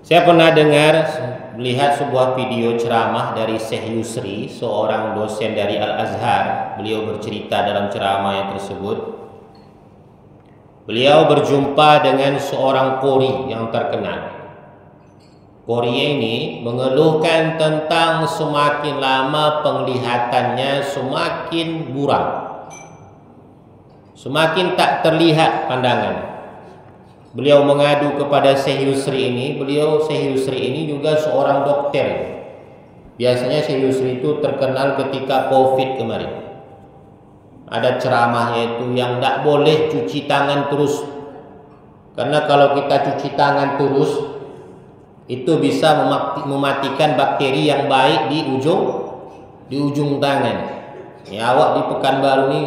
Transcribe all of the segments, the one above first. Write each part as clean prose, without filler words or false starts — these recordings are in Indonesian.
Saya pernah melihat sebuah video ceramah dari Syekh Yusri, seorang dosen dari Al-Azhar. Beliau bercerita dalam ceramah tersebut, beliau berjumpa dengan seorang qori yang terkenal. Qori ini mengeluhkan tentang semakin lama penglihatannya semakin buram, semakin tak terlihat pandangan. Beliau mengadu kepada Syekh Yusri ini. Syekh Yusri ini juga seorang dokter. Biasanya Syekh Yusri itu terkenal ketika Covid kemarin. Ada ceramahnya itu yang tidak boleh cuci tangan terus. Karena kalau kita cuci tangan terus, itu bisa mematikan bakteri yang baik di ujung tangan. Ya, awak di Pekanbaru ini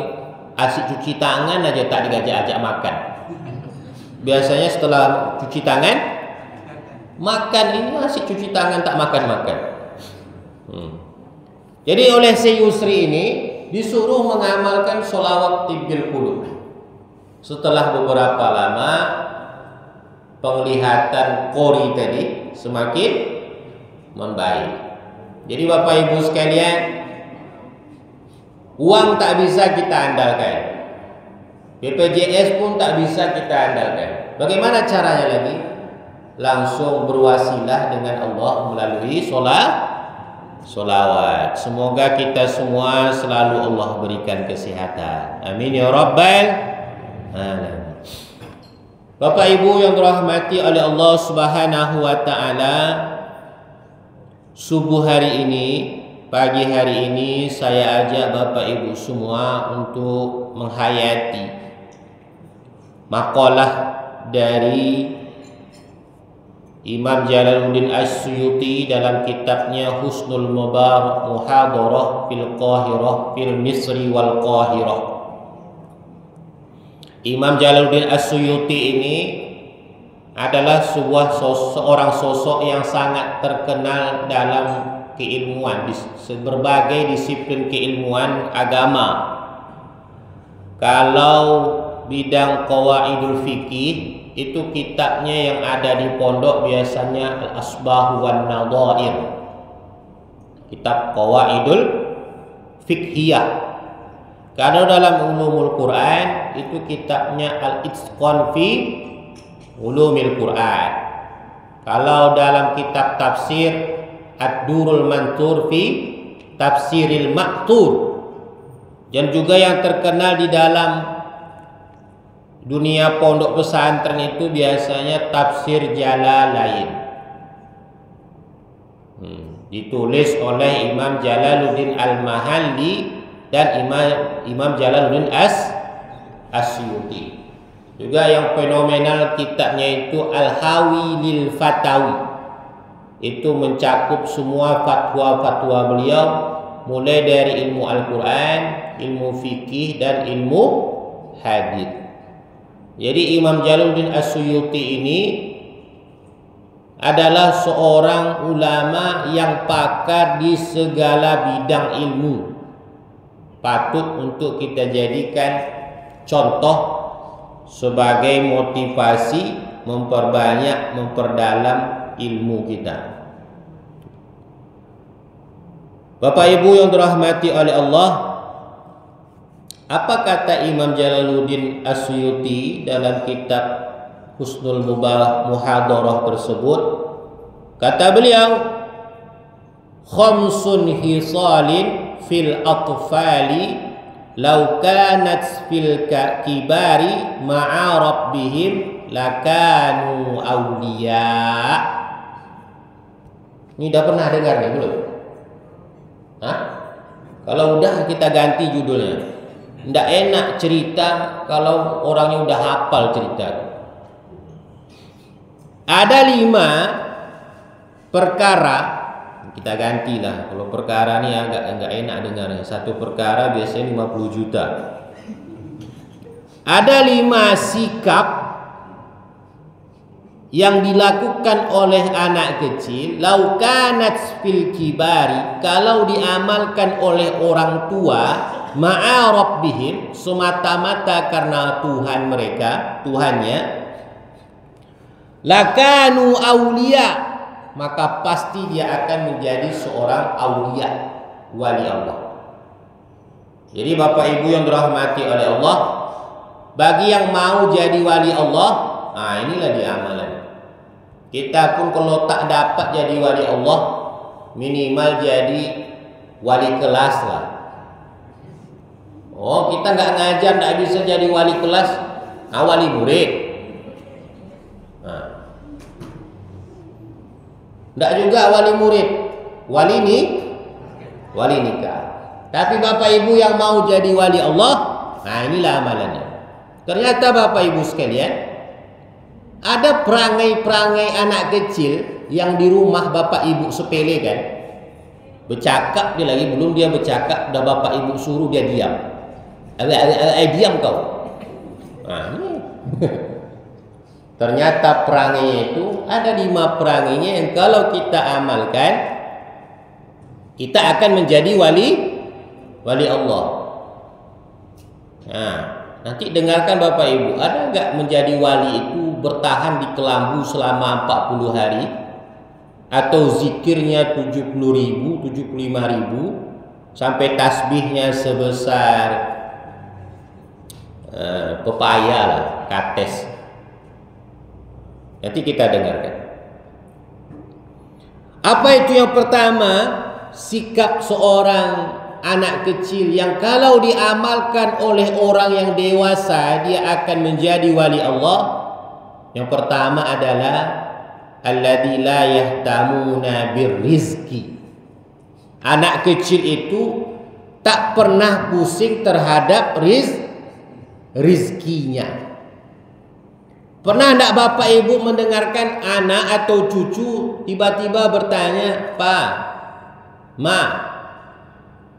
asik cuci tangan aja tak diajak-ajak makan. Biasanya setelah cuci tangan makan, ini masih cuci tangan tak makan-makan. Jadi oleh Syekh Yusri ini disuruh mengamalkan sholawat tibbil qulub. Setelah beberapa lama penglihatan qori tadi semakin membaik. Jadi Bapak Ibu sekalian, uang tak bisa kita andalkan, BPJS pun tak bisa kita andalkan. Bagaimana caranya lagi? Langsung berwasilah dengan Allah melalui sholawat. Semoga kita semua selalu Allah berikan kesehatan. Amin ya rabbal alamin. Bapak Ibu yang dirahmati oleh Allah Subhanahu wa taala, subuh hari ini, pagi hari ini saya ajak Bapak Ibu semua untuk menghayati makalah dari Imam Jalaluddin As-Suyuti dalam kitabnya Husnul Muhadarah fil Qahirah fil Misri wal Qahirah. Imam Jalaluddin As-Suyuti ini adalah seorang sosok yang sangat terkenal dalam keilmuan, di berbagai disiplin keilmuan agama. Kalau bidang qawaidul fikih, itu kitabnya yang ada di pondok biasanya Al-Asbah wan Nadhair, kitab qawaidul fikhiyah. Kalau dalam ulumul Quran itu kitabnya Al-Itqan fi ulumil Quran. Kalau dalam kitab tafsir Ad-Durul Manthur fi Tafsiril Maqtur. Dan juga yang terkenal di dalam dunia pondok pesantren itu biasanya Tafsir Jalalain, ditulis oleh Imam Jalaluddin Al-Mahalli dan Imam Jalaluddin As-Suyuti. Juga yang fenomenal kitabnya itu Al-Hawi lil Fatawi. Itu mencakup semua fatwa-fatwa beliau, mulai dari ilmu Al-Quran, ilmu fikih, dan ilmu hadits. Jadi Imam Jalaluddin As-Suyuti ini adalah seorang ulama yang pakar di segala bidang ilmu. Patut untuk kita jadikan contoh sebagai motivasi memperdalam ilmu kita. Bapak Ibu yang dirahmati oleh Allah, apa kata Imam Jalaluddin As-Suyuti dalam kitab Husnul Muhadarah tersebut? Kata beliau, khamsun hisalin fil atfali law kanat fil kibari ma'a rabbihim lakanu awliya. Ini udah pernah dengar nih belum? Kalau udah kita ganti judulnya. Nggak enak cerita kalau orangnya udah hafal cerita. Ada 5 perkara, kita gantilah. Kalau perkara ini agak nggak enak dengarnya. Satu perkara biasanya 50 juta. Ada 5 sikap yang dilakukan oleh anak kecil, lau kanat fil kibari, kalau diamalkan oleh orang tua, ma'a rabbihim, semata-mata karena Tuhan mereka, Tuhannya, lakanu awliya, maka pasti dia akan menjadi seorang aulia, wali Allah. Jadi Bapak Ibu yang dirahmati oleh Allah, bagi yang mau jadi wali Allah, nah inilah dia amalan. Kita pun kalau tak dapat jadi wali Allah, minimal jadi wali kelas lah. Oh, kita nggak ngajar, nggak bisa jadi wali kelas, wali murid. Nah, nggak juga wali murid, wali nikah. Tapi Bapak Ibu yang mau jadi wali Allah, nah inilah amalannya. Ternyata Bapak Ibu sekalian, ada perangai-perangai anak kecil yang di rumah Bapak Ibu sepele kan. Bercakap dia lagi, belum dia bercakap, udah Bapak Ibu suruh dia diam. Diam kau. Nah, ini. Ternyata perangainya itu ada 5 perangainya yang kalau kita amalkan, kita akan menjadi wali Allah. Nah, nanti dengarkan Bapak Ibu, ada nggak menjadi wali itu bertahan di kelambu selama 40 hari? Atau zikirnya 70.000, 75.000, sampai tasbihnya sebesar pepaya lah, kates. Nanti kita dengarkan. Apa itu yang pertama? Sikap seorang anak kecil yang kalau diamalkan oleh orang yang dewasa dia akan menjadi wali Allah. Yang pertama adalah alladzi la yahtamuna birrizqi. Anak kecil itu tak pernah pusing terhadap rizkinya. Pernah enggak Bapak Ibu mendengarkan anak atau cucu tiba-tiba bertanya, "Pak, Ma,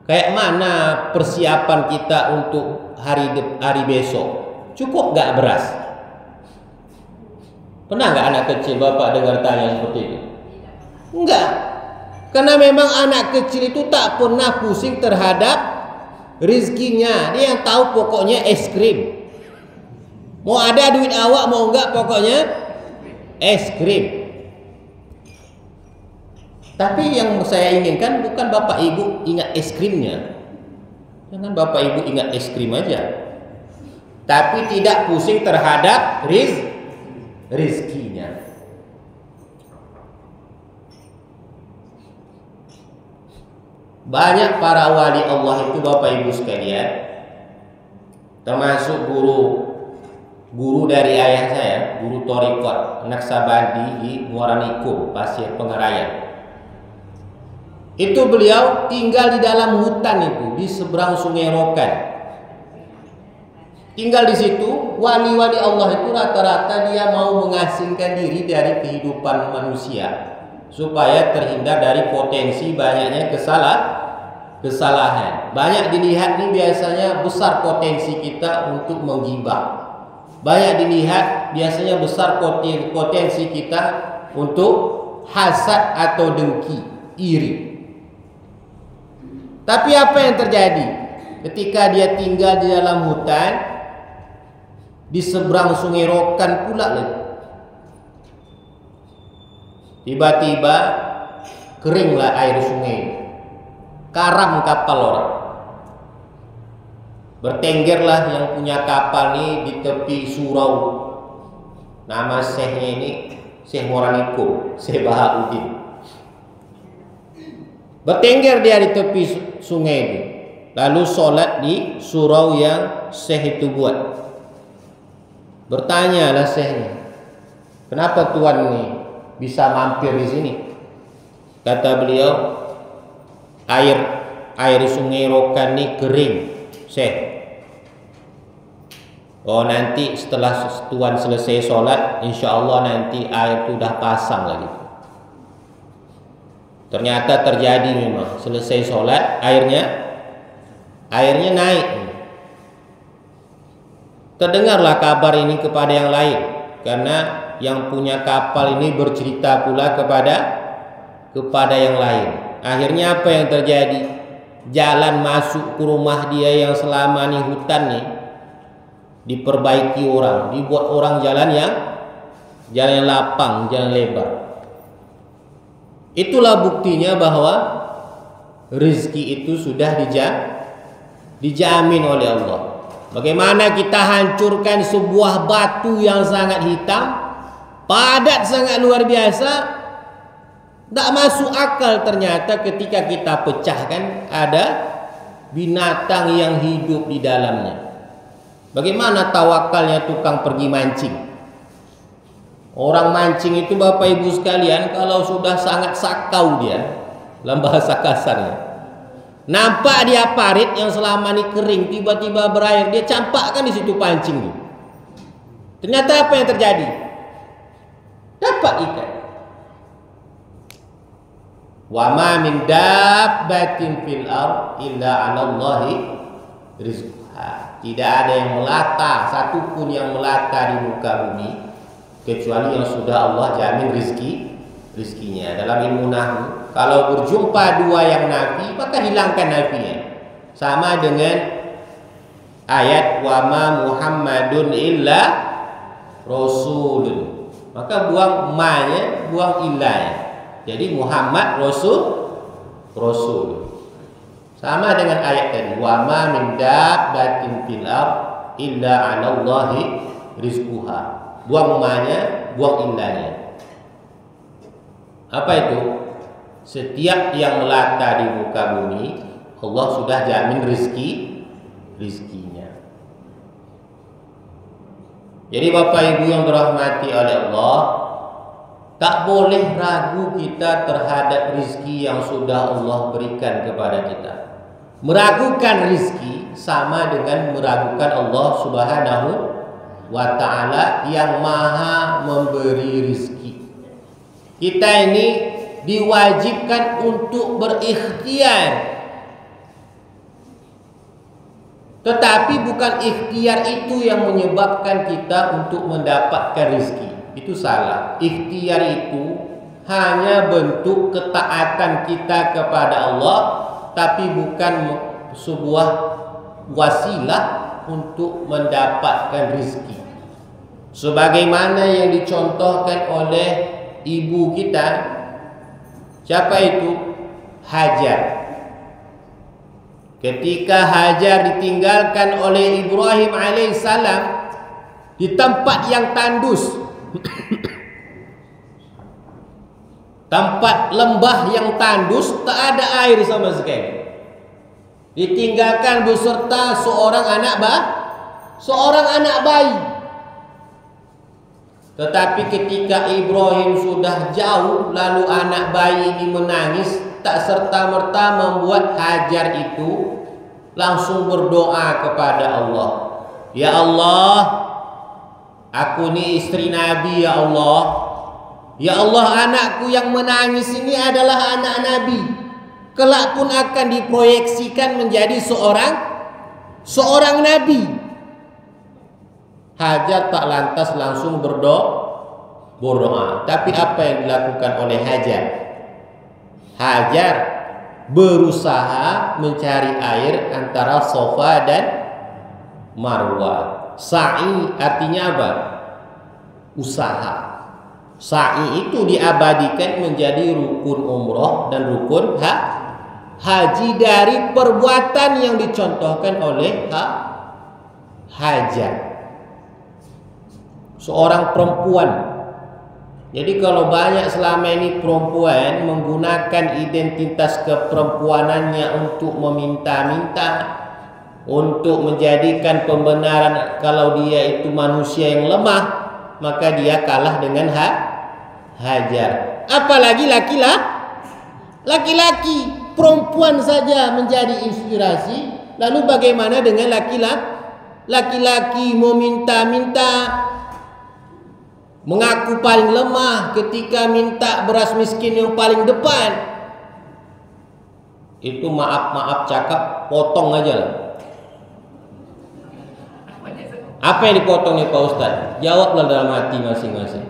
kayak mana persiapan kita untuk hari besok? Cukup enggak beras?" Pernah enggak anak kecil Bapak dengar tanya seperti itu? Enggak. Karena memang anak kecil itu tak pernah pusing terhadap rizkinya. Dia yang tahu pokoknya es krim. Mau ada duit awak mau enggak, pokoknya es krim. Tapi yang saya inginkan bukan Bapak Ibu ingat es krimnya. Jangan Bapak Ibu ingat es krim aja. Tapi tidak pusing terhadap rizkinya. Banyak para wali Allah itu Bapak Ibu sekalian, termasuk guru dari ayah saya, guru Thariqat Naksabandi di Muara Niko, Pasir Pengarayan. Itu beliau tinggal di dalam hutan itu di seberang Sungai Rokan. Tinggal di situ, wali-wali Allah itu rata-rata dia mau mengasingkan diri dari kehidupan manusia supaya terhindar dari potensi banyaknya kesalahan. Banyak dilihat nih biasanya besar potensi kita untuk menggibah. Banyak dilihat biasanya besar potensi kita untuk hasad atau dengki, iri. Tapi apa yang terjadi ketika dia tinggal di dalam hutan di seberang Sungai Rokan pula lagi? Tiba-tiba keringlah air sungai, karam kapal orang. Bertenggerlah yang punya kapal ini di tepi surau. Nama syekhnya ini Syekh Moraniko, Syekh Bahauddin. Bertengger dia di tepi sungai itu, lalu sholat di surau yang Syekh itu buat. Bertanyalah syekhnya, kenapa tuan ini bisa mampir di sini? Kata beliau, air Sungai Rokan ini kering, Syekh. Oh, nanti setelah tuan selesai sholat, insya Allah nanti air itu udah pasang lagi. Ternyata terjadi memang, selesai sholat airnya naik. Terdengarlah kabar ini kepada yang lain, karena yang punya kapal ini bercerita pula kepada yang lain. Akhirnya apa yang terjadi? Jalan masuk ke rumah dia yang selama ini hutan nih diperbaiki orang, dibuat orang jalan yang lapang, jalan lebar. Itulah buktinya bahwa rezeki itu sudah dijamin oleh Allah. Bagaimana kita hancurkan sebuah batu yang sangat hitam, padat sangat luar biasa, tak masuk akal ternyata ketika kita pecahkan ada binatang yang hidup di dalamnya. Bagaimana tawakalnya tukang pergi mancing? Orang mancing itu Bapak Ibu sekalian, kalau sudah sangat sakau dia, dalam bahasa kasarnya, nampak dia parit yang selama ini kering tiba-tiba berair, dia campakkan di situ pancing itu. Ternyata apa yang terjadi? Dapat ikan. Wa ma min dabbatin fil ard illa 'ala Allahi rizquha. Tidak ada yang melata, satupun yang melata di muka bumi kecuali yang sudah Allah jamin rizkinya. Dalam ilmu nahwu, kalau berjumpa dua yang nafi, maka hilangkan nafinya. Sama dengan ayat wa ma Muhammadun illa rasulun. Maka buang ma-nya, buang illanya. Jadi Muhammad Rasul. Sama dengan ayat tadi, wa ma min dabbatin fil ard illa 'ala Allahi rizquha. Buang ma-nya, buang illanya. Apa itu? Setiap yang melata di muka bumi, Allah sudah jamin rizkinya. Jadi Bapak Ibu yang dirahmati oleh Allah, tak boleh ragu kita terhadap rizki yang sudah Allah berikan kepada kita. Meragukan rizki sama dengan meragukan Allah Subhanahu wa ta'ala yang maha memberi rizki. Kita ini diwajibkan untuk berikhtiar, tetapi bukan ikhtiar itu yang menyebabkan kita untuk mendapatkan rizki. Itu salah. Ikhtiar itu hanya bentuk ketaatan kita kepada Allah, tapi bukan sebuah wasilah untuk mendapatkan rizki. Sebagaimana yang dicontohkan oleh ibu kita, siapa itu? Hajar. Ketika Hajar ditinggalkan oleh Ibrahim alaihissalam di tempat yang tandus, tempat lembah yang tandus, tak ada air sama sekali, ditinggalkan beserta seorang anak bayi. Tetapi ketika Ibrahim sudah jauh, lalu anak bayi ini menangis, tak serta-merta membuat Hajar itu langsung berdoa kepada Allah. Ya Allah, aku ini istri Nabi, ya Allah. Ya Allah, anakku yang menangis ini adalah anak Nabi. Kelak pun akan diproyeksikan menjadi seorang Nabi. Hajar tak lantas langsung berdoa. Tapi apa yang dilakukan oleh Hajar? Hajar berusaha mencari air antara Safa dan Marwah. Sa'i artinya apa? Usaha. Sa'i itu diabadikan menjadi rukun umroh dan rukun haji dari perbuatan yang dicontohkan oleh Hajar, seorang perempuan. Jadi kalau banyak selama ini perempuan menggunakan identitas keperempuanannya untuk meminta-minta, untuk menjadikan pembenaran kalau dia itu manusia yang lemah, maka dia kalah dengan Hajar. Apalagi laki-laki, perempuan saja menjadi inspirasi. Lalu bagaimana dengan laki-laki meminta-minta, mengaku paling lemah ketika minta beras miskin yang paling depan? Itu maaf cakap, potong aja lah. Apa yang dipotong nih Pak Ustadz? Jawablah dalam hati masing-masing.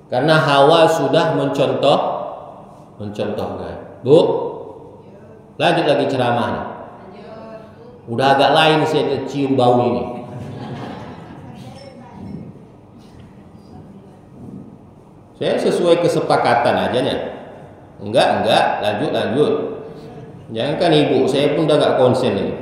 Karena Hawa sudah mencontohkan. Bu, lanjut lagi ceramahnya. Udah agak lain saya cium bau ini. Saya sesuai kesepakatan aja nya. Enggak, lanjut. Jangan kan ibu, saya pun udah gak konsen ini.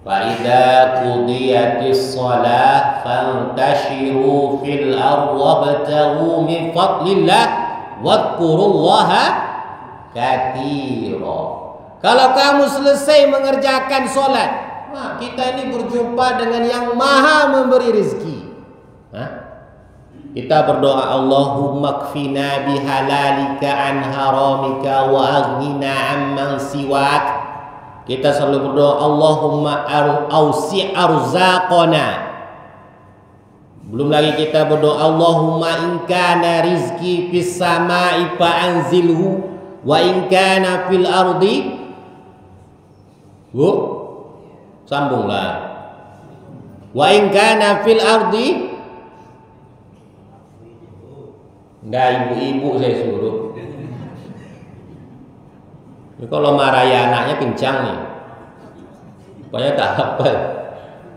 فَإِذَا قُضِيَتِ الصَّلَاةُ فَانْتَشِرُوا فِي الْأَرْضِ وَابْتَغُوا مِنْ فَضْلِ اللَّهِ وَاذْكُرُوا اللَّهَ كَثِيرًا. Kalau kamu selesai mengerjakan solat, nah, kita ini berjumpa dengan yang maha memberi rezeki. Kita berdoa, Allahumma kfina bihalalika an haramika wa aghnina amman siwak. Kita selalu berdoa, Allahumma ausi' arzaqana. Belum lagi kita berdoa, Allahumma in kana rizki fis sama'i fa anzilhu wa in kana fil ardi. Bu, sambunglah. Wa in kana fil ardi. Enggak, ibu-ibu saya suruh. Kalau marahi anaknya kencang nih, pokoknya tak apa,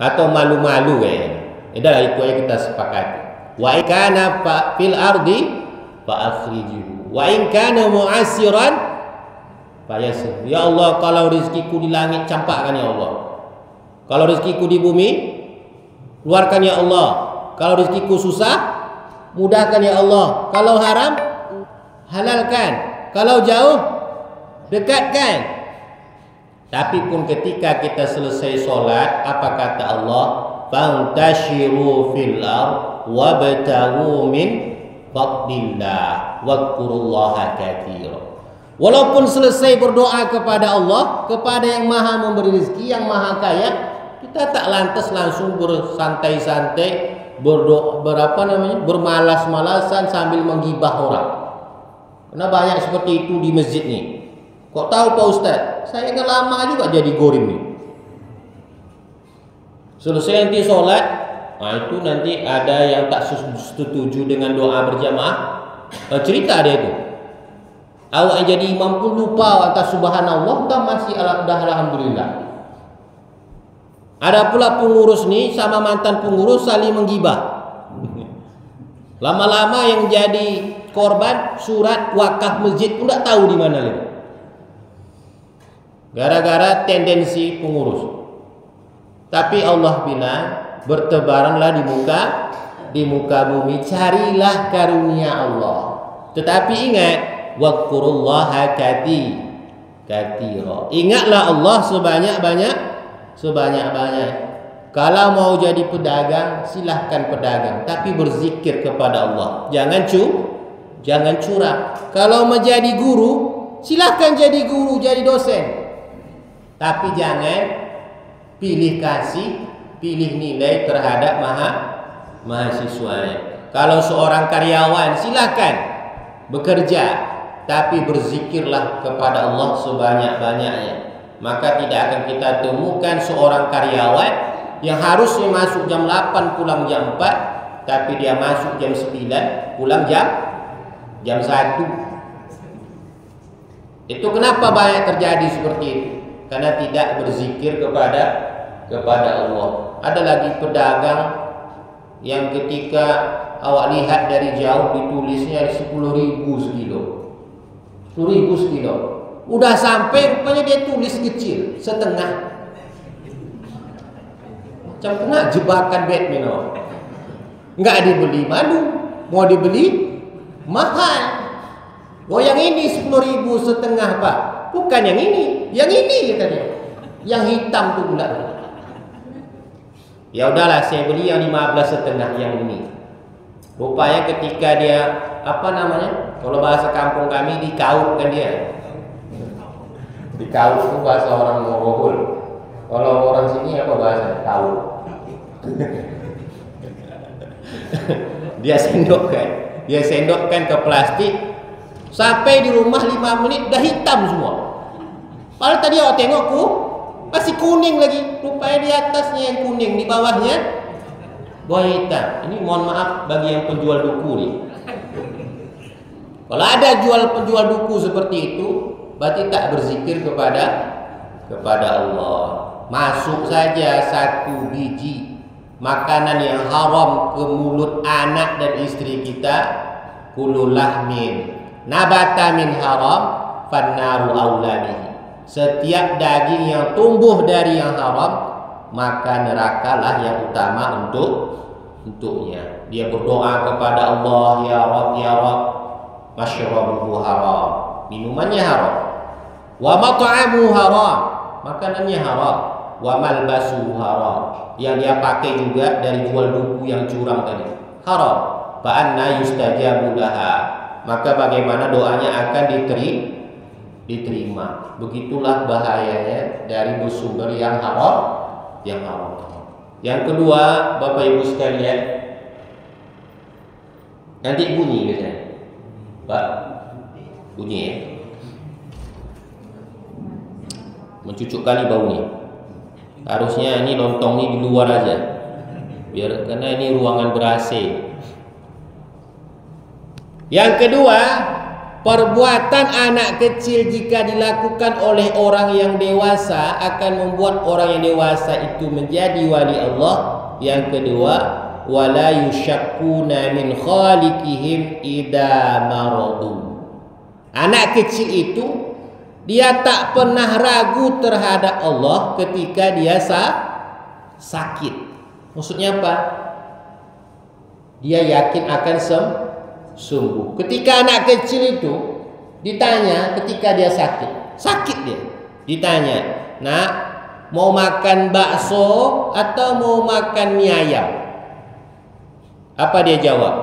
atau malu-malu kayaknya. Itulah itu yang kita sepakati. Wa in kana fil ardi fa akhrijuhu wa in kana mu'asiran fa yasir. Ya Allah, kalau rezekiku di langit campakkan ya Allah. Kalau rezekiku di bumi keluarkan ya Allah. Kalau rezekiku susah mudahkan ya Allah. Kalau haram halalkan. Kalau jauh dekatkan. Tapi pun ketika kita selesai solat, apa kata Allah? Fantashiru fil ardh wabtaghu min fadlillah wadhkurullaha katsira. Walaupun selesai berdoa kepada Allah, kepada yang maha memberi rezeki, yang maha kaya, kita tak lantas langsung bersantai-santai, bermalas-malasan sambil menggibah orang. Karena banyak seperti itu di masjid nih. Kok tahu Pak Ustaz? Saya kan lama juga jadi gorim nih. Selesai nanti sholat, nah itu nanti ada yang tak setuju dengan doa berjamaah. Cerita ada itu. Awak jadi imam pun lupa atas subhanallah, tak masih alhamdulillah. Ada pula pengurus nih sama mantan pengurus saling menggibah. Lama-lama yang jadi korban surat wakaf masjid pun tak tahu di mana lagi. Gara-gara tendensi pengurus. Tapi Allah bilang, bertebaranlah di muka bumi, carilah karunia Allah. Tetapi ingat, wadhkurullaha katsira. Ingatlah Allah sebanyak-banyak. Kalau mau jadi pedagang, silahkan pedagang, tapi berzikir kepada Allah. Jangan curang. Kalau menjadi guru, silahkan jadi guru, jadi dosen. Tapi jangan pilih nilai terhadap mahasiswanya. Kalau seorang karyawan silahkan bekerja, tapi berzikirlah kepada Allah sebanyak-banyaknya. Maka tidak akan kita temukan seorang karyawan yang harusnya masuk jam 8 pulang jam 4, tapi dia masuk jam 9 pulang jam 1. Itu kenapa banyak terjadi seperti itu? Karena tidak berzikir kepada Allah. Ada lagi pedagang yang ketika awak lihat dari jauh ditulisnya 10.000 sekilo. 10.000 sekilo. Udah sampai rupanya dia tulis kecil, setengah. Macam kena jebakan Batman. Enggak dibeli malu, mau dibeli mahal. Oh yang ini 10.000 setengah Pak. Bukan yang ini katanya. Yang hitam tuh pula. Ya udahlah, saya beli yang 15 setengah yang ini. Rupanya ketika dia kalau bahasa kampung kami dikautkan dia. Dikaut itu bahasa orang Morohul. Kalau orang sini apa bahasa kaut? Dia sendokkan ke plastik. Sampai di rumah 5 menit dah hitam semua. Padahal tadi awak tengokku masih kuning lagi. Rupanya di atasnya yang kuning, di bawahnya hitam. Ini mohon maaf bagi yang penjual duku nih. Kalau ada penjual duku seperti itu, berarti tak berzikir kepada Allah. Masuk saja 1 biji makanan yang haram ke mulut anak dan istri kita, kullu lahmin nabata min haram fannaru aula bihi. Setiap daging yang tumbuh dari yang haram, maka nerakalah yang utama untuknya. Dia berdoa kepada Allah, ya Rabb, masyrabuhu haram, minumannya haram, wa mat'amuhu haram, makanannya haram, wa malbasuhu haram, yang dia pakai juga dari jual buku yang curang tadi, haram. Fa anna yustajabu laha, maka bagaimana doanya akan diterima. Begitulah bahayanya dari bersumber yang haram. Yang kedua, Bapak Ibu sekalian, nanti bunyi biasanya, Pak, bunyi ya, mencucuk kali baunya. Harusnya ini lontong ini di luar aja, biar, karena ini ruangan ber-AC. Yang kedua, perbuatan anak kecil jika dilakukan oleh orang yang dewasa akan membuat orang yang dewasa itu menjadi wali Allah. Yang kedua, wala yushakkuna min khaliqihim idza maradu. Anak kecil itu dia tak pernah ragu terhadap Allah ketika dia sakit. Maksudnya apa? Dia yakin akan sembuh. Ketika anak kecil itu ditanya ketika dia sakit dia ditanya, "Nak, mau makan bakso atau mau makan mie ayam?" Apa dia jawab?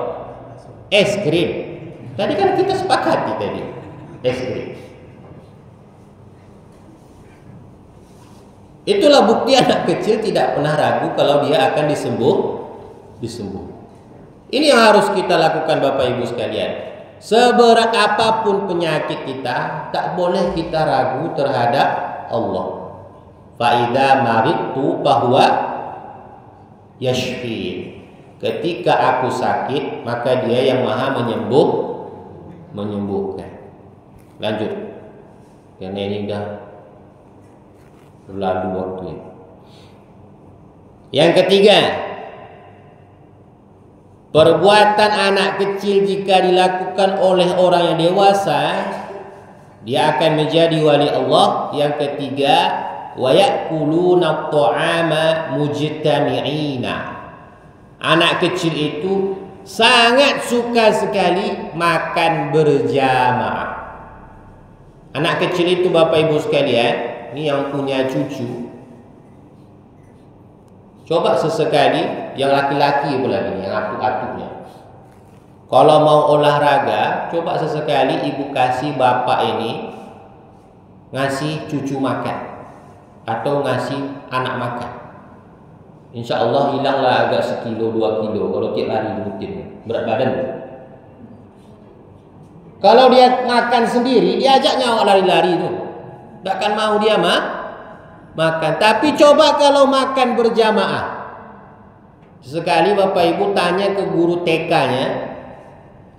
Es krim. Tadi kan kita sepakati tadi, es krim. Itulah bukti anak kecil tidak pernah ragu kalau dia akan disembuh. Ini yang harus kita lakukan Bapak Ibu sekalian. Seberat apapun penyakit kita, tak boleh kita ragu terhadap Allah. Fa idza maridtu fahuwa yashfi. Ketika aku sakit, maka Dia yang Maha menyembuhkan. Lanjut. Karena ini dah berlalu waktunya. Yang ketiga, perbuatan anak kecil jika dilakukan oleh orang yang dewasa, dia akan menjadi wali Allah. Yang ketiga, wa ya'kuluna at-ta'ama mujtami'ina. Anak kecil itu sangat suka sekali makan berjamaah. Anak kecil itu Bapak Ibu sekalian, ini yang punya cucu, coba sesekali, yang laki-laki pula ini, yang atuk-atuknya, kalau mau olahraga, coba sesekali ibu kasih bapak ini ngasih cucu makan atau ngasih anak makan. Insya Allah hilanglah agak 1-2 kilo kalau tiap hari rutin berat badan. Kalau dia makan sendiri, diajak nyawa lari-lari itu, takkan mau dia makan. Tapi coba kalau makan berjamaah. Sekali Bapak Ibu tanya ke guru TK-nya,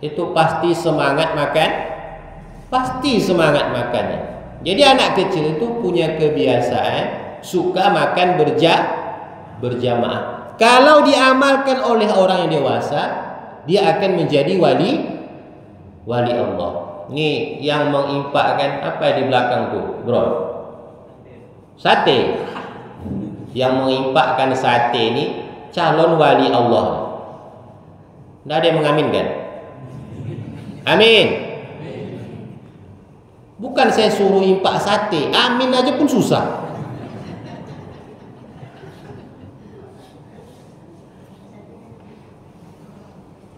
itu pasti semangat makan, pasti semangat makannya. Jadi anak kecil itu punya kebiasaan suka makan berjamaah. Kalau diamalkan oleh orang yang dewasa, dia akan menjadi wali Allah. Ini yang mengimpakkan apa di belakang tuh, bro? Sate. Yang mengimpakkan sate ini calon wali Allah. Tidak ada yang mengaminkan? Amin. Bukan saya suruh impak sate, amin aja pun susah.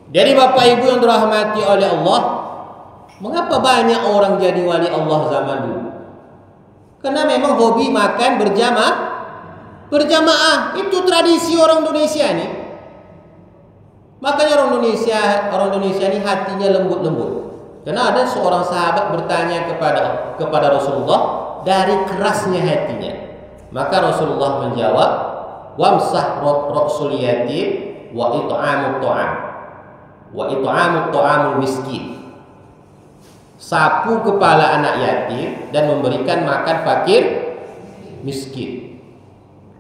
Jadi Bapak Ibu yang dirahmati oleh Allah, mengapa banyak orang jadi wali Allah zaman dulu? Karena memang hobi makan berjamaah. Itu tradisi orang Indonesia nih. Makanya orang Indonesia ini hatinya lembut-lembut. Karena ada seorang sahabat bertanya kepada Rasulullah dari kerasnya hatinya. Maka Rasulullah menjawab, "Wamsah ra'sul yatim wa it'amut ta'am. Wa it'amut ta'amul miskin." Sapu kepala anak yatim dan memberikan makan fakir miskin.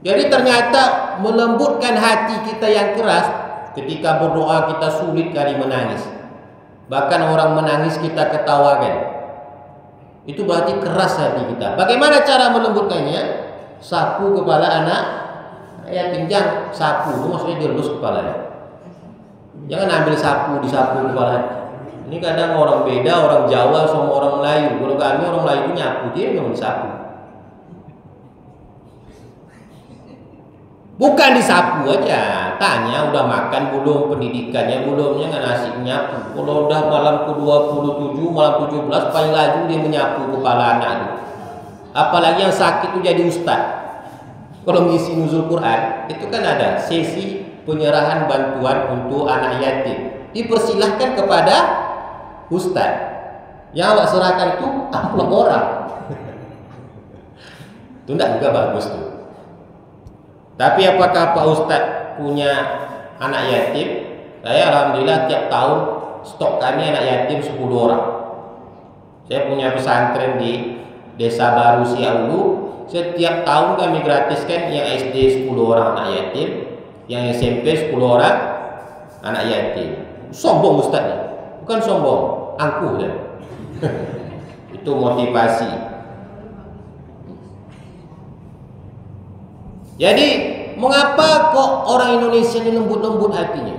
Jadi ternyata melembutkan hati kita yang keras. Ketika berdoa kita sulit kali menangis. Bahkan orang menangis kita ketawakan. Itu berarti keras hati kita. Bagaimana cara melembutkannya? Sapu kepala anak yatim. Jangan sapu itu maksudnya dielus kepalanya. Jangan ambil sapu disapu kepala. Ini kadang orang beda, orang Jawa sama orang Melayu. Kalau kami orang Melayu itu nyapu, dia memang disapu. Bukan disapu aja, tanya udah makan belum, pendidikannya belum, nggak nasi nyapu. Kalau udah malam ke-27, malam 17 paling laju dia menyapu kepala anak itu. Apalagi yang sakit itu jadi ustaz. Kalau mengisi nuzul Quran, itu kan ada sesi penyerahan bantuan untuk anak yatim. Dipersilahkan kepada ustaz. Yang awak serahkan itu amplop orang. Itu enggak juga bagus tuh. Tapi apakah Pak Ustadz punya anak yatim? Saya alhamdulillah tiap tahun stok kami anak yatim 10 orang. Saya punya pesantren di Desa Baru Siaulu. Setiap tahun kami gratiskan yang SD 10 orang anak yatim, yang SMP 10 orang anak yatim. Sombong Ustadznya? Bukan sombong, angkuh ya. Itu motivasi. Jadi mengapa kok orang Indonesia ini lembut-lembut hatinya?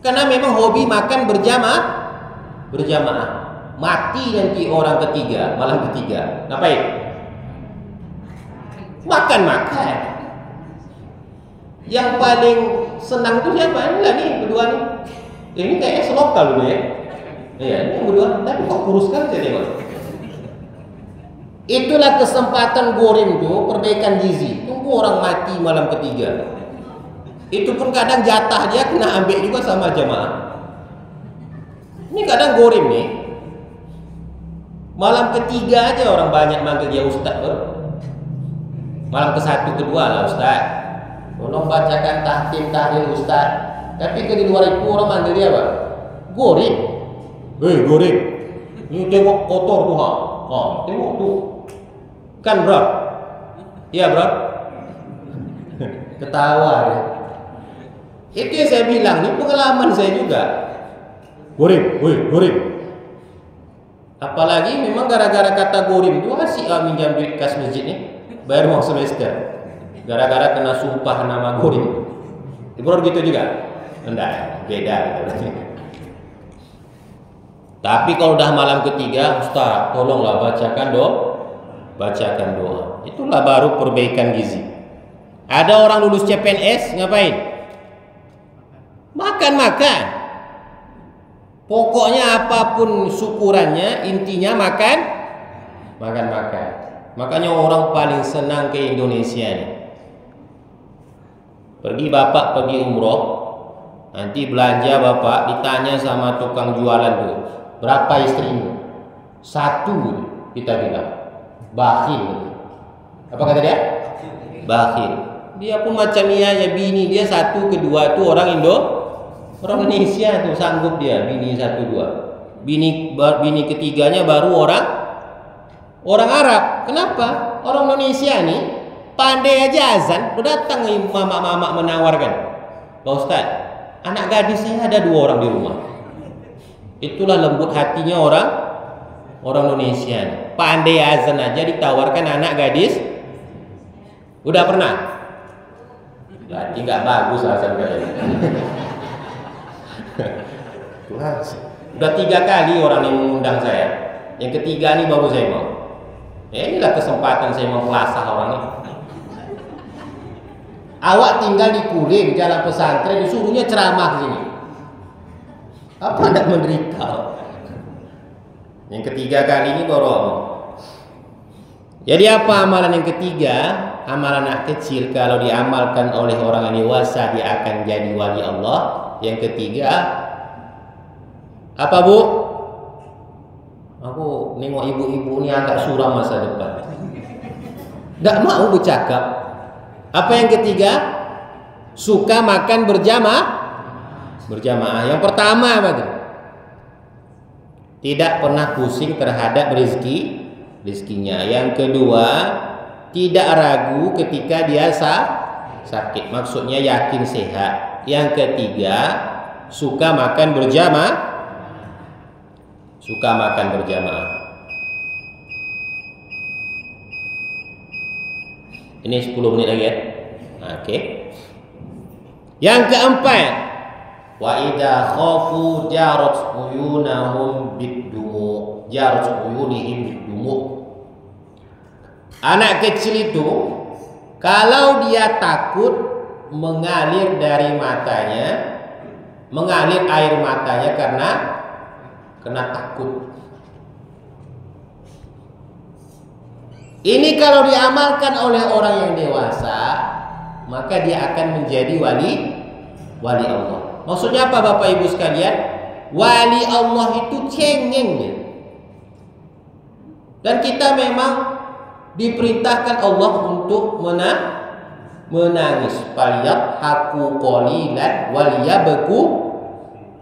Karena memang hobi makan berjamaah. Mati nanti orang ketiga, malam ketiga. Ngapain? Makan. Yang paling senang itu siapa? Inilah nih berdua nih. Ini kayaknya selokal dulu ya. Iya, ini berdua. Tapi kok kurus kan saya tengok. Itulah kesempatan goreng tuh, perbaikan gizi. Tunggu orang mati malam ketiga. Itu pun kadang jatah dia kena ambil juga sama jamaah. Ini kadang goreng nih. Malam ketiga aja orang banyak manggil dia ustaz bro. Malam ke-1, ke-2 lah ustaz. Tolong bacakan tahtim tahlil ustaz. Tapi di luar itu orang manggil dia apa? Goreng. Goreng. Ini tengok kotor tuh ha. Tengok tuh. Kan bro? Iya bro? Ketawa dia. Itu yang saya bilang, ini pengalaman saya juga. Goreng. Apalagi memang gara-gara kata goreng itu asik minjam duit kas masjid nih. Bayar uang semester. Gara-gara kena sumpah nama goreng. Bro gitu juga? Enggak, beda gitu. Tapi kalau udah malam ketiga, Ustaz, tolonglah bacakan doa. Itulah baru perbaikan gizi. Ada orang lulus CPNS ngapain? Makan. Pokoknya apapun syukurannya, intinya makan. Makanya orang paling senang ke Indonesia nih. Bapak pergi umroh, nanti belanja bapak ditanya sama tukang jualan tuh, berapa istrimu? 1 kita bilang. Bakhil. Apa kata dia? Bakhil. Dia pun macam ya bini dia 1, kedua itu orang Indonesia tuh sanggup dia bini 1, 2. Bini ketiganya baru orang Arab. Kenapa? Orang Indonesia nih pandai aja azan, udah datang mama menawarkan. Pak Ustaz, anak gadis saya ada 2 orang di rumah. Itulah lembut hatinya orang Indonesia. Pandai azan aja ditawarkan anak gadis. Udah pernah? Berarti nggak bagus azan kalian. Udah 3 kali orang yang mengundang saya. Yang ketiga ini baru saya mau. Inilah kesempatan saya mempelasah orang ini. Awak tinggal di Kulim, jalan pesantren, disuruhnya ceramah di sini. Apa anda menderita? Yang ketiga kali ini baru. Jadi apa amalan yang ketiga? Amalan anak kecil kalau diamalkan oleh orang yang dewasa dia akan jadi wali Allah. Yang ketiga apa bu? Aku nengok ibu-ibu ini agak suram masa depan. Nggak mau bercakap. Apa yang ketiga? Suka makan berjamaah. Yang pertama apa tuh? Tidak pernah pusing terhadap rezekinya. Yang kedua, tidak ragu ketika dia sakit. Maksudnya yakin sehat. Yang ketiga, suka makan berjamaah. Suka makan berjamaah. Ini 10 menit lagi ya. Oke. Yang keempat, wa idza khafu jarat uyunahum bid-dumu. Jarat uyunihim bid-dumu. Anak kecil itu kalau dia takut mengalir dari matanya, mengalir air matanya karena takut. Ini kalau diamalkan oleh orang yang dewasa, maka dia akan menjadi wali Allah. Maksudnya apa Bapak Ibu sekalian? Wali Allah itu cengeng dia. Dan kita memang diperintahkan Allah untuk menangis. Falyadhaku qalilan waliyabku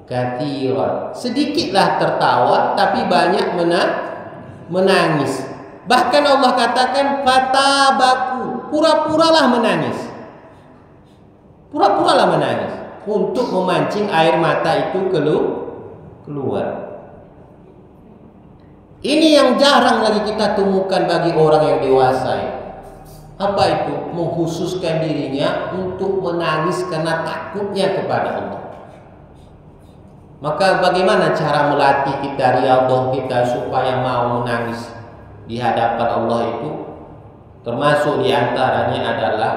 katsiran. Sedikitlah tertawa tapi banyak menangis. Bahkan Allah katakan fatabaku, pura-puralah menangis. Pura-puralah menangis untuk memancing air mata itu keluar. Ini yang jarang lagi kita temukan bagi orang yang dewasa. Apa itu? Mengkhususkan dirinya untuk menangis karena takutnya kepada Allah. Maka bagaimana cara melatih kita, riyadhah kita supaya mau menangis di hadapan Allah itu? Termasuk diantaranya adalah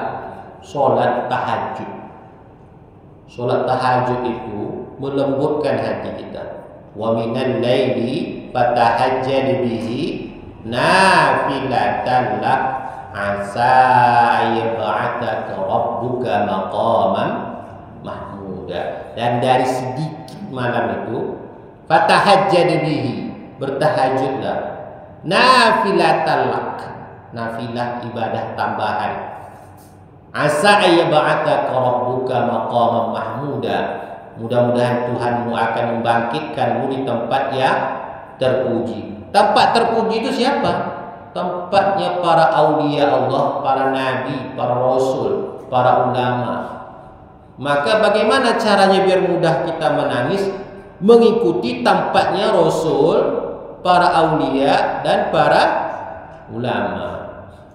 sholat tahajud. Sholat tahajud itu melembutkan hati kita. Wa minal laili fatahajjad bihi nafilatan lak asa ayyab'ataka rabbuka maqaman mahmuda. Dan dari sedikit malam itu fatahajjad bihi, bertahajudlah, nafilatan lak, nafilah ibadah tambahan. Asa ayyab'ataka rabbuka maqaman mahmuda. Mudah-mudahan Tuhanmu akan membangkitkanmu di tempat yang terpuji. Tempat terpuji itu siapa? Tempatnya para aulia Allah, para nabi, para rasul, para ulama. Maka bagaimana caranya biar mudah kita menangis? Mengikuti tempatnya rasul, para aulia dan para ulama.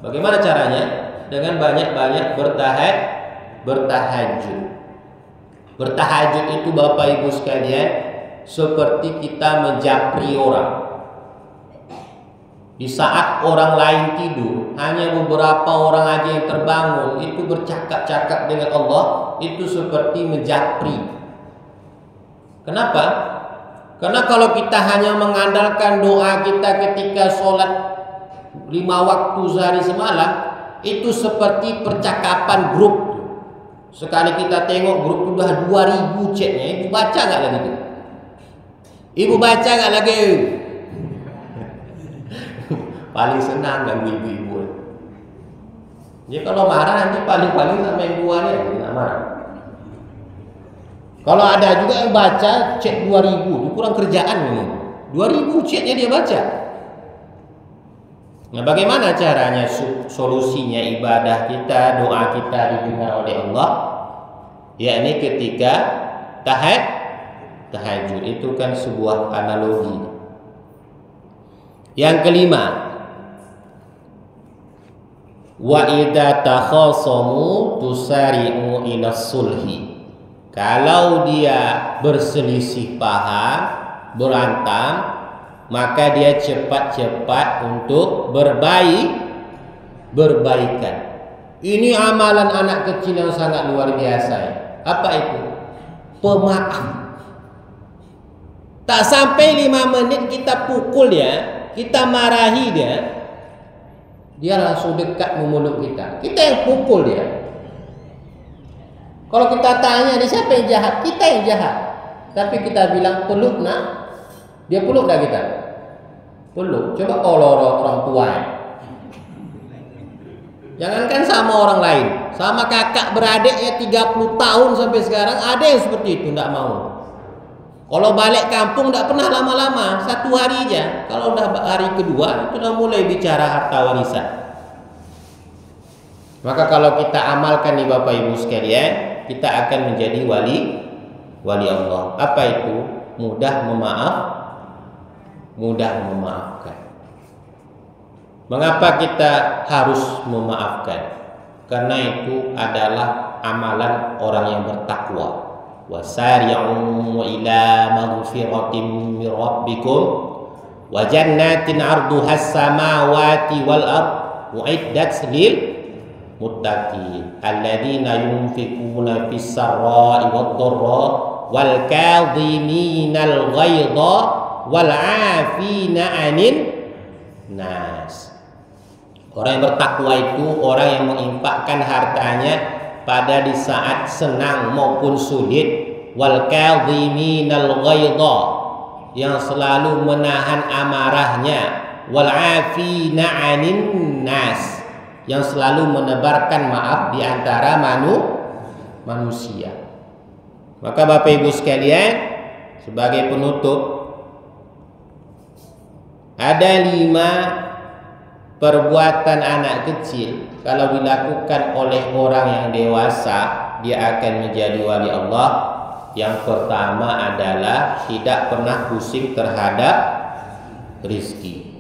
Bagaimana caranya? Dengan banyak-banyak bertahajud. Bertahajud itu Bapak Ibu sekalian seperti kita menjapri orang. Di saat orang lain tidur, hanya beberapa orang aja yang terbangun, itu bercakap-cakap dengan Allah, itu seperti menjapri. Kenapa? Karena kalau kita hanya mengandalkan doa kita ketika sholat 5 waktu sehari semalam, itu seperti percakapan grup. Sekali kita tengok grup sudah 2000 chatnya, ibu baca nggak lagi tuh? Ibu baca nggak lagi? Paling senang ganggu ibu-ibu. Ya kalau marah nanti paling-paling sama yang tuanya nggak marah. Kalau ada juga yang baca chat 2000, itu kurang kerjaan memang. 2000 chatnya dia baca. Nah, bagaimana caranya solusinya ibadah kita, doa kita didengar oleh Allah? Yakni ketika tahajud. Itu kan sebuah analogi. Yang kelima, wa idza takhasamu tusari'u ila sulhi. Kalau dia berselisih paham, berantem, maka dia cepat-cepat untuk berbaikan. Ini amalan anak kecil yang sangat luar biasa. Apa itu? Pemaaf. Tak sampai 5 menit kita pukul dia, kita marahi dia, dia langsung dekat memeluk kita. Kita yang pukul dia. Kalau kita tanya, dia siapa yang jahat? Kita yang jahat. Tapi kita bilang peluk nak, dia peluk dah kita. Peluk. Coba kalau orang tua. Jangankan sama orang lain, sama kakak beradik ya 30 tahun sampai sekarang ada yang seperti itu, tidak mau. Kalau balik kampung tidak pernah lama-lama, 1 hari aja. Kalau udah hari kedua itu udah mulai bicara harta warisan. Maka kalau kita amalkan nih Bapak Ibu sekalian, kita akan menjadi wali Allah. Apa itu? Mudah memaafkan. Mengapa kita harus memaafkan? Karena itu adalah amalan orang yang bertakwa. Wasari'u ila maghfiratin min rabbikum wa jannatin 'arduhas samawati wal ard uiddat lil muttaqin alladzina yunfikuna fis sarra'i wad dharra wal kadhiminal ghaidha wal 'afina 'anil nas. Orang yang bertakwa itu orang yang menginfakkan hartanya pada di saat senang maupun sulit, wal kadhiminal ghaidha, yang selalu menahan amarahnya, wal 'afina 'anil nas, yang selalu menebarkan maaf di antara manusia. Maka Bapak Ibu sekalian, sebagai penutup, ada 5 perbuatan anak kecil kalau dilakukan oleh orang yang dewasa dia akan menjadi wali Allah. Yang pertama adalah tidak pernah pusing terhadap rezeki.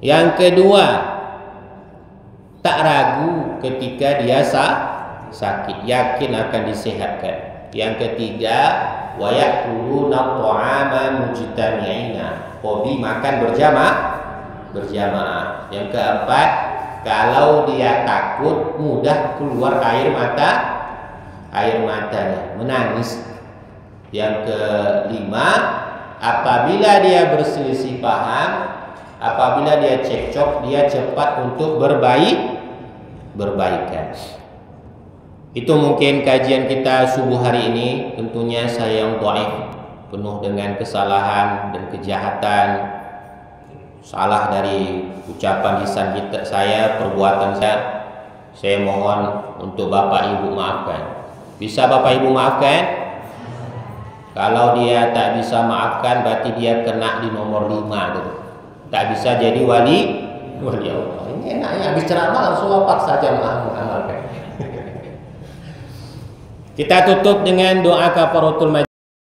Yang kedua, tak ragu ketika dia sakit, yakin akan disehatkan. Yang ketiga, wa ya'kuluna ta'ama mujtami'ina, hobi makan berjamaah. Yang keempat, kalau dia takut mudah keluar air matanya, menangis. Yang kelima, apabila dia berselisih paham, apabila dia cekcok, dia cepat untuk berbaikan. Itu mungkin kajian kita subuh hari ini. Tentunya saya yang dhaif, penuh dengan kesalahan dan kejahatan, salah dari ucapan lisan saya, perbuatan saya mohon untuk Bapak Ibu maafkan. Bisa Bapak Ibu maafkan? Kalau dia tak bisa maafkan, berarti dia kena di nomor 5 gitu. Tak bisa jadi wali Allah. Ini enaknya habis ceramah langsung wafat saja mengamalkan. Kita tutup dengan doa kafaratul majlis.